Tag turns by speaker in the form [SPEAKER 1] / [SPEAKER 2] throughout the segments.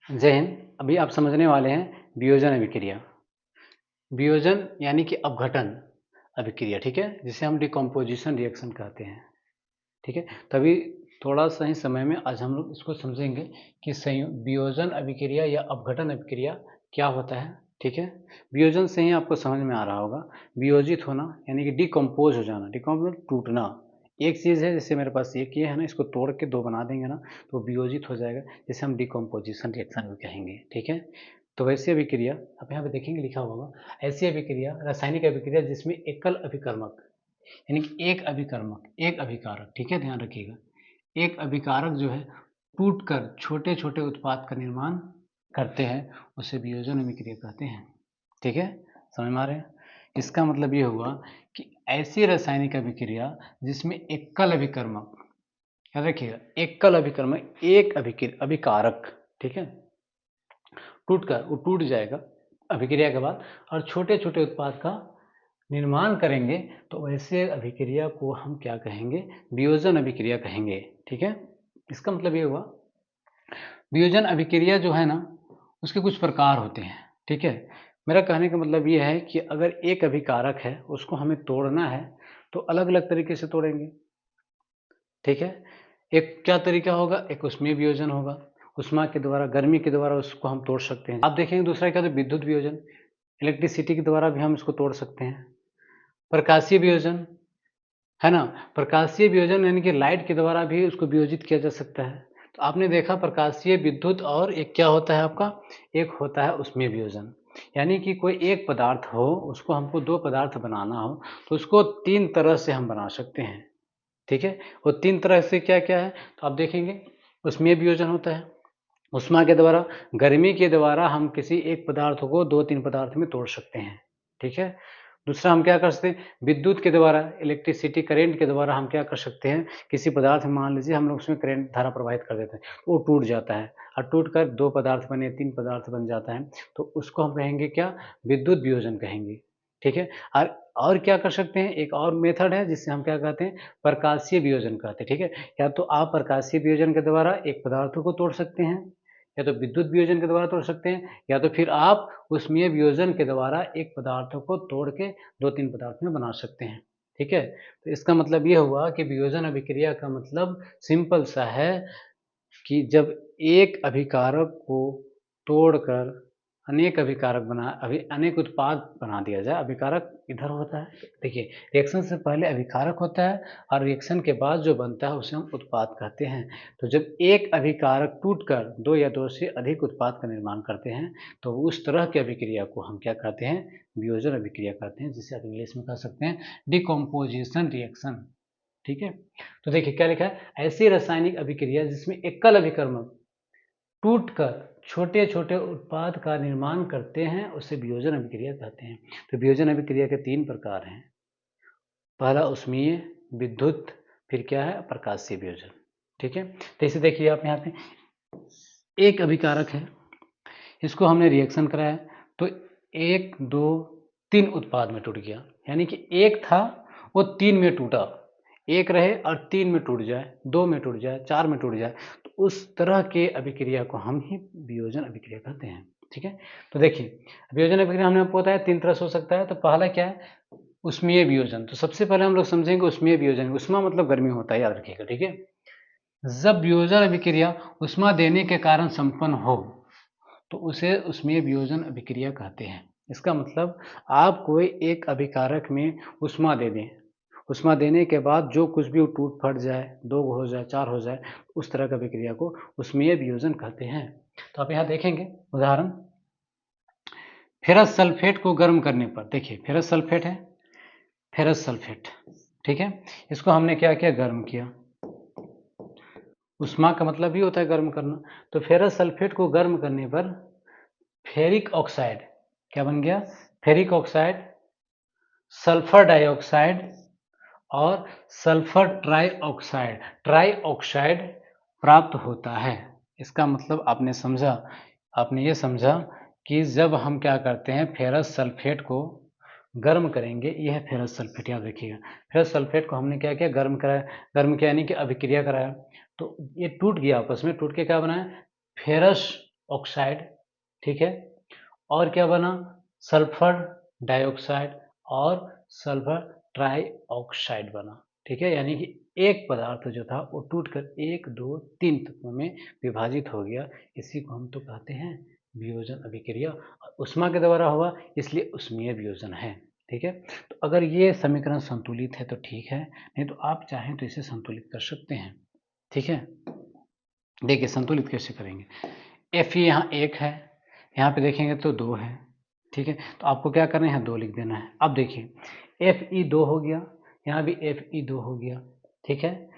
[SPEAKER 1] जय हिंद। अभी आप समझने वाले हैं वियोजन अभिक्रिया। वियोजन यानी कि अपघटन अभिक्रिया, ठीक है, जिसे हम डिकम्पोजिशन रिएक्शन कहते हैं, ठीक है। तभी थोड़ा सा ही समय में आज हम लोग इसको समझेंगे कि वियोजन अभिक्रिया या अपघटन अभिक्रिया क्या होता है, ठीक है। वियोजन से ही आपको समझ में आ रहा होगा, वियोजित होना यानी कि डिकम्पोज हो जाना, डिकम्पोज टूटना। एक चीज़ है, जैसे मेरे पास ये है ना, इसको तोड़ के दो बना देंगे ना तो वियोजित हो जाएगा, जिसे हम डिकम्पोजिशन रिएक्शन भी कहेंगे, ठीक है। तो वैसी अभिक्रिया आप यहाँ पे देखेंगे लिखा होगा, ऐसी अभिक्रिया रासायनिक अभिक्रिया जिसमें एकल अभिकर्मक यानी कि एक अभिकर्मक, एक अभिकारक, ठीक है, ध्यान रखिएगा, एक अभिकारक जो है टूटकर छोटे छोटे उत्पाद का निर्माण करते हैं, उसे वियोजन अभिक्रिया कहते हैं, ठीक है। समझ में आ रहे हैं? इसका मतलब ये हुआ कि ऐसी रासायनिक अभिक्रिया जिसमें एकल अभिकर्मक, याद रखिएगा, एकल अभिकर्मक, एक अभिकारक, ठीक है, टूटकर वो टूट जाएगा अभिक्रिया के बाद और छोटे छोटे उत्पाद का निर्माण करेंगे, तो वैसे अभिक्रिया को हम क्या कहेंगे? वियोजन अभिक्रिया कहेंगे, ठीक है। इसका मतलब ये हुआ, वियोजन अभिक्रिया जो है ना, उसके कुछ प्रकार होते हैं, ठीक है। मेरा कहने का मतलब ये है कि अगर एक अभिकारक है, उसको हमें तोड़ना है तो अलग अलग तरीके से तोड़ेंगे, ठीक है। एक क्या तरीका होगा? एक ऊष्मीय वियोजन होगा, ऊष्मा के द्वारा, गर्मी के द्वारा उसको हम तोड़ सकते हैं। आप देखेंगे दूसरा क्या, तो विद्युत वियोजन, इलेक्ट्रिसिटी के द्वारा भी हम इसको तोड़ सकते हैं। प्रकाशीय वियोजन है ना, प्रकाशीय वियोजन यानी कि लाइट के द्वारा भी उसको वियोजित किया जा सकता है। तो आपने देखा प्रकाशीय, विद्युत और एक क्या होता है आपका, एक होता है ऊष्मीय वियोजन। यानी कि कोई एक पदार्थ हो, उसको हमको दो पदार्थ बनाना हो तो उसको तीन तरह से हम बना सकते हैं, ठीक है। वो तीन तरह से क्या क्या है, तो आप देखेंगे ऊष्मीय वियोजन होता है, ऊष्मा के द्वारा, गर्मी के द्वारा हम किसी एक पदार्थ को दो तीन पदार्थ में तोड़ सकते हैं, ठीक है। दूसरा हम क्या कर सकते हैं, विद्युत के द्वारा, इलेक्ट्रिसिटी करंट के द्वारा हम क्या कर सकते हैं, किसी पदार्थ में मान लीजिए हम लोग उसमें करंट धारा प्रवाहित कर देते हैं, तो वो टूट जाता है और टूट कर दो पदार्थ बने, तीन पदार्थ बन जाता है, तो उसको हम कहेंगे क्या, विद्युत वियोजन कहेंगे, ठीक है। और क्या कर सकते हैं, एक और मेथड है जिससे हम क्या कहते हैं, प्रकाशीय वियोजन कहते हैं, ठीक है। या तो आप प्रकाशीय वियोजन के द्वारा एक पदार्थ को तोड़ सकते हैं, या तो विद्युत वियोजन के द्वारा तोड़ सकते हैं, या तो फिर आप ऊष्मीय वियोजन के द्वारा एक पदार्थ को तोड़ के दो तीन पदार्थ में बना सकते हैं, ठीक है। तो इसका मतलब ये हुआ कि वियोजन अभिक्रिया का मतलब सिंपल सा है कि जब एक अभिकारक को तोड़कर अनेक अभिकारक अनेक उत्पाद बना दिया जाए। अभिकारक इधर होता है, देखिए, रिएक्शन से पहले अभिकारक होता है और रिएक्शन के बाद जो बनता है उसे हम उत्पाद कहते हैं। तो जब एक अभिकारक टूटकर दो या दो से अधिक उत्पाद का निर्माण करते हैं, तो उस तरह की अभिक्रिया को हम क्या कहते हैं, वियोजन अभिक्रिया कहते हैं, जिसे आप इंग्लिश में कह सकते हैं डिकम्पोजिशन रिएक्शन, ठीक है। तो देखिए क्या लिखा है, ऐसी रासायनिक अभिक्रिया जिसमें एकल अभिकर्मक टूटकर छोटे छोटे उत्पाद का निर्माण करते हैं, उसे वियोजन अभिक्रिया कहते हैं। तो वियोजन अभिक्रिया के तीन प्रकार हैं, पहला ऊष्मीय, विद्युत, फिर क्या है, प्रकाशीय वियोजन, ठीक है। तो इसे देखिए आप यहाँ पे, एक अभिकारक है, इसको हमने रिएक्शन कराया तो एक दो तीन उत्पाद में टूट गया, यानी कि एक था वो तीन में टूटा, एक रहे और तीन में टूट जाए, दो में टूट जाए, चार में टूट जाए, तो उस तरह के अभिक्रिया को हम ही वियोजन अभिक्रिया कहते हैं, ठीक है। तो देखिए, वियोजन अभिक्रिया हमने आपको बताया तीन तरह से हो सकता है। तो पहला क्या है, ऊष्मीय वियोजन। तो सबसे पहले हम लोग समझेंगे ऊष्मीय वियोजन। ऊष्मा मतलब गर्मी होता है, याद रखिएगा, ठीक है। जब वियोजन अभिक्रिया ऊष्मा देने के कारण संपन्न हो तो उसे ऊष्मीय वियोजन अभिक्रिया कहते हैं। इसका मतलब आप कोई एक अभिकारक में ऊष्मा दे दें, ऊष्मा देने के बाद जो कुछ भी टूट फट जाए, दो हो जाए, चार हो जाए, उस तरह की अभिक्रिया को ऊष्मीय वियोजन कहते हैं। तो आप यहाँ देखेंगे उदाहरण, फेरस सल्फेट को गर्म करने पर, देखिए फेरस सल्फेट है, फेरस सल्फेट, ठीक है, इसको हमने क्या किया, गर्म किया। ऊष्मा का मतलब ही होता है गर्म करना। तो फेरस सल्फेट को गर्म करने पर फेरिक ऑक्साइड क्या बन गया, फेरिक ऑक्साइड, सल्फर डाइऑक्साइड और सल्फर ट्राइऑक्साइड, ट्राइऑक्साइड प्राप्त होता है। इसका मतलब आपने समझा, आपने ये समझा कि जब हम क्या करते हैं, फेरस सल्फेट को गर्म करेंगे, यह है फेरस सल्फेट, याद रखिएगा। फेरस सल्फेट को हमने क्या किया, गर्म कराया, गर्म किया यानी कि अभिक्रिया कराया, तो ये टूट गया आपस में, टूट के क्या बनाया, फेरस ऑक्साइड, ठीक है, और क्या बना, सल्फर डाइऑक्साइड और सल्फर ट्राइऑक्साइड बना, ठीक है। यानी कि एक पदार्थ जो था वो टूटकर 1, 2, 3 तत्वों में विभाजित हो गया। इसी को हम तो कहते हैं वियोजन अभिक्रिया। ऊष्मा के द्वारा हुआ इसलिए ऊष्मीय वियोजन है, ठीक है। तो अगर ये समीकरण संतुलित है तो ठीक है, नहीं तो आप चाहें तो इसे संतुलित कर सकते हैं, ठीक है। देखिए संतुलित कैसे करेंगे, एफ ई यहाँ 1 है, यहाँ पे देखेंगे तो 2 है, ठीक है। तो आपको क्या करना है, यहाँ 2 लिख देना है। अब देखिए एफ ई 2 हो गया, यहाँ भी एफ ई 2 हो गया, ठीक है।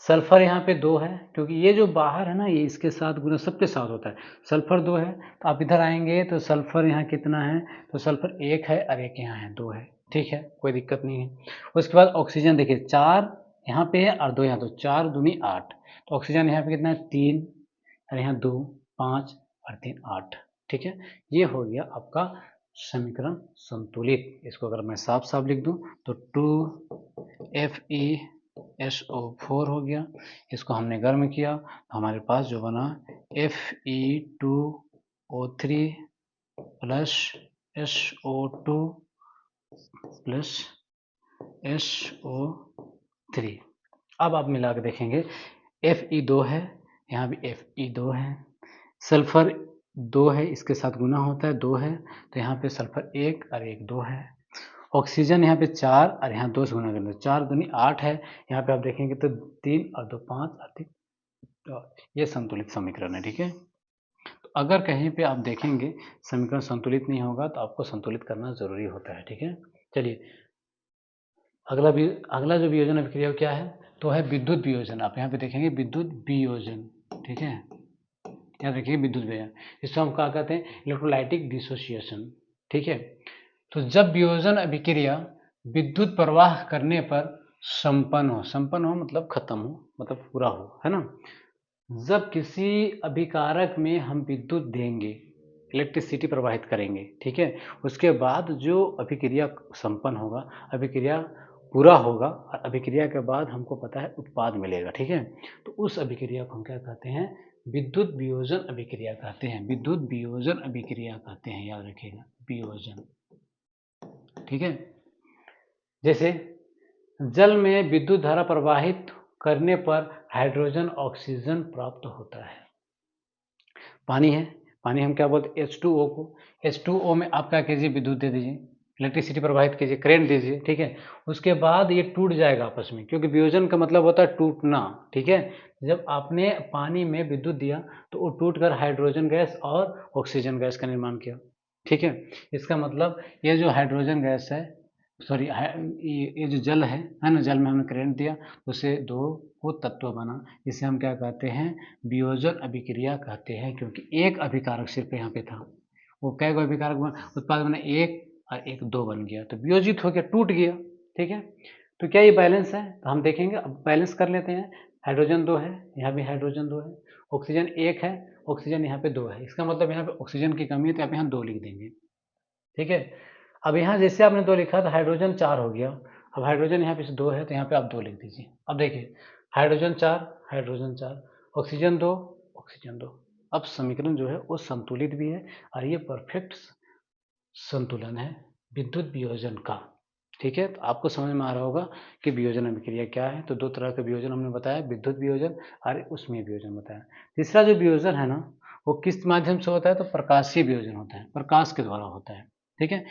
[SPEAKER 1] सल्फर यहाँ पे 2 है, क्योंकि ये जो बाहर है ना ये इसके साथ गुना सबके साथ होता है। सल्फर 2 है, तो आप इधर आएंगे तो सल्फर यहाँ कितना है, तो सल्फर 1 है और 1 यहाँ है, 2 है, ठीक है, कोई दिक्कत नहीं है। उसके बाद ऑक्सीजन देखिए 4 यहाँ पे है और 2 यहाँ, तो 4 दूनी 8, तो ऑक्सीजन यहाँ पे कितना है 3 और यहाँ 2, 5 और 3 8, ठीक है। ये हो गया आपका समीकरण संतुलित। इसको अगर मैं साफ साफ लिख दूं तो 2FeSO4 हो गया। इसको हमने गर्म किया तो हमारे पास जो बना Fe2O3 plus SO2 plus SO3। अब आप मिला के देखेंगे Fe2 है, यहाँ भी Fe2 है, सल्फर 2 है, इसके साथ गुना होता है 2 है, तो यहाँ पे सल्फर 1 और 1 2 है। ऑक्सीजन यहाँ पे 4 और यहाँ 2 से गुना करेंगे, 4 दूनी 8 है, यहाँ पे आप देखेंगे तो 3 और 2 5 और 3, तो ये संतुलित समीकरण है, ठीक है। तो अगर कहीं पे आप देखेंगे समीकरण संतुलित नहीं होगा तो आपको संतुलित करना जरूरी होता है, ठीक है। चलिए अगला जो वियोजन अभिक्रिया क्या है, तो है विद्युत वियोजन। आप यहाँ पे देखेंगे विद्युत वियोजन, ठीक है, याद रखिए विद्युत वियोजन। इसको हम क्या कहते हैं, इलेक्ट्रोलाइटिक डिसोसिएशन, ठीक है। तो जब वियोजन अभिक्रिया विद्युत प्रवाह करने पर संपन्न हो मतलब खत्म हो, मतलब पूरा हो, है ना। जब किसी अभिकारक में हम विद्युत देंगे, इलेक्ट्रिसिटी प्रवाहित करेंगे, ठीक है, उसके बाद जो अभिक्रिया संपन्न होगा, अभिक्रिया पूरा होगा और अभिक्रिया के बाद हमको पता है उत्पाद मिलेगा, ठीक है। तो उस अभिक्रिया को हम क्या कहते हैं, विद्युत वियोजन अभिक्रिया कहते हैं, विद्युत वियोजन अभिक्रिया कहते हैं, याद रखिएगा वियोजन, ठीक है। जैसे जल में विद्युत धारा प्रवाहित करने पर हाइड्रोजन ऑक्सीजन प्राप्त होता है। पानी है, पानी हम क्या बोलते हैं H2O को, H2O में आप क्या कीजिए, विद्युत दे दीजिए, इलेक्ट्रिसिटी प्रवाहित कीजिए, करंट दीजिए, ठीक है। उसके बाद ये टूट जाएगा आपस में, क्योंकि वियोजन का मतलब होता है टूटना, ठीक है। जब आपने पानी में विद्युत दिया तो वो टूटकर हाइड्रोजन गैस और ऑक्सीजन गैस का निर्माण किया, ठीक है। इसका मतलब ये जो हाइड्रोजन गैस है, सॉरी ये जो जल है ना, जल में हमने करंट दिया उससे 2 को तत्व बना, जिसे हम क्या कहते हैं, वियोजन अभिक्रिया कहते हैं, क्योंकि एक अभिकारक सिर्फ यहाँ पे था, वो कै गो अभिकारक बना, उत्पाद बना 1 और 1 2 बन गया, तो वियोजित हो गया, टूट गया, ठीक है। तो क्या ये बैलेंस है, तो हम देखेंगे, अब बैलेंस कर लेते हैं। हाइड्रोजन 2 है, यहाँ भी हाइड्रोजन 2 है, ऑक्सीजन 1 है, ऑक्सीजन यहाँ पे 2 है, इसका मतलब यहाँ पे ऑक्सीजन की कमी है, तो आप यहाँ 2 लिख देंगे, ठीक है। अब यहाँ जैसे आपने 2 लिखा तो हाइड्रोजन 4 हो गया, अब हाइड्रोजन यहाँ पे 2 है तो यहाँ पे आप 2 लिख दीजिए। अब देखिए हाइड्रोजन 4 ऑक्सीजन 2 ऑक्सीजन 2, अब समीकरण जो है वो संतुलित भी है और ये परफेक्ट संतुलन है विद्युत वियोजन का, ठीक है। तो आपको समझ में आ रहा होगा कि वियोजन अभिक्रिया क्या है। तो 2 तरह के वियोजन हमने बताया, विद्युत वियोजन और ऊष्मीय वियोजन बताया। तीसरा जो वियोजन है ना वो किस माध्यम से होता है, तो प्रकाशीय वियोजन होता है, प्रकाश के द्वारा होता है, ठीक है।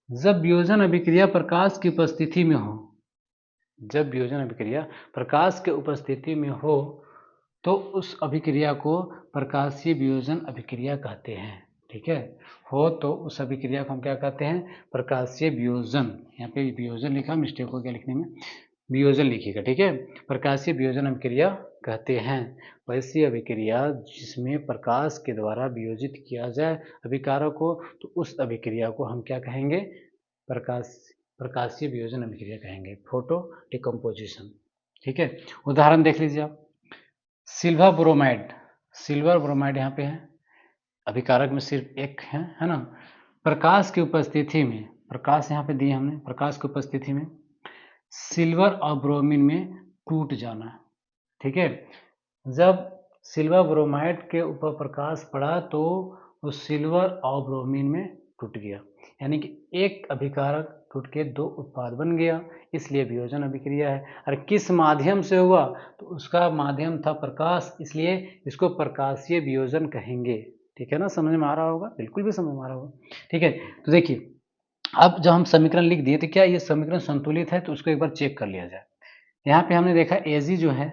[SPEAKER 1] जब वियोजन अभिक्रिया प्रकाश की उपस्थिति में हो, जब वियोजन अभिक्रिया प्रकाश के उपस्थिति में हो तो उस अभिक्रिया को प्रकाशीय वियोजन अभिक्रिया कहते हैं, ठीक है। हो तो उस अभिक्रिया को हम क्या कहते हैं, प्रकाशीय वियोजन। यहाँ पे वियोजन लिखा, मिस्टेक हो गया लिखने में, वियोजन लिखिएगा, ठीक है। प्रकाशीय वियोजन अभिक्रिया कहते हैं वैसी अभिक्रिया जिसमें प्रकाश के द्वारा वियोजित किया जाए अभिकारक को, तो उस अभिक्रिया को हम क्या कहेंगे, प्रकाशीय वियोजन अभिक्रिया कहेंगे, फोटो डिकम्पोजिशन, ठीक है। उदाहरण देख लीजिए आप, सिल्वर ब्रोमाइड, सिल्वर ब्रोमाइड यहाँ पे है, अभिकारक में सिर्फ एक है ना। प्रकाश की उपस्थिति में, प्रकाश यहाँ पे दिए हमने, प्रकाश की उपस्थिति में सिल्वर और ब्रोमीन में टूट जाना, ठीक है। जब सिल्वर ब्रोमाइड के ऊपर प्रकाश पड़ा तो उस सिल्वर और ब्रोमीन में टूट गया, यानी कि एक अभिकारक टूट के दो उत्पाद बन गया, इसलिए वियोजन अभिक्रिया है। और किस माध्यम से हुआ, तो उसका माध्यम था प्रकाश, इसलिए इसको प्रकाशीय वियोजन कहेंगे। ठीक है ना, समझ में आ रहा होगा, बिल्कुल भी समझ में आ रहा होगा। ठीक है, तो देखिए अब जब हम समीकरण लिख दिए तो क्या ये समीकरण संतुलित है, तो उसको एक बार चेक कर लिया जाए। यहाँ पे हमने देखा Ag जो है,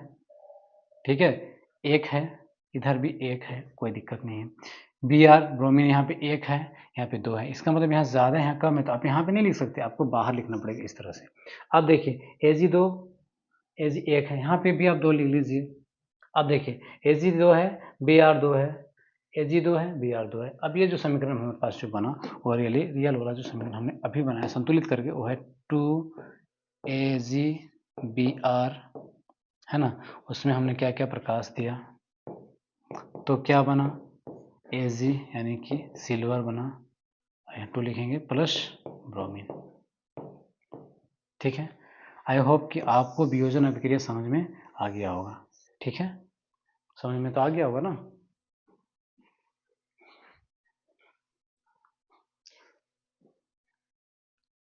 [SPEAKER 1] ठीक है, एक है, इधर भी एक है, कोई दिक्कत नहीं है। Br ब्रोमीन यहाँ पे एक है, यहाँ पे दो है, इसका मतलब यहाँ ज़्यादा है, यहाँ कम है, तो आप यहाँ पे नहीं लिख सकते, आपको बाहर लिखना पड़ेगा इस तरह से। अब देखिए Ag दो, Ag एक है, यहाँ पे भी आप दो लिख लीजिए। अब देखिए Ag दो है, Br दो है, Ag दो है, Br दो है। अब ये जो समीकरण हमारे पास जो बना वो रियल वाला जो समीकरण हमने अभी बनाया संतुलित करके, वो है 2AgBr, है ना। उसमें हमने क्या क्या प्रकाश दिया, तो क्या बना, Ag यानी कि सिल्वर बना, यहाँ 2 लिखेंगे, प्लस ब्रोमीन। ठीक है, आई होप कि आपको वियोजन अभिक्रिया समझ में आ गया होगा। ठीक है, समझ में तो आ गया होगा ना।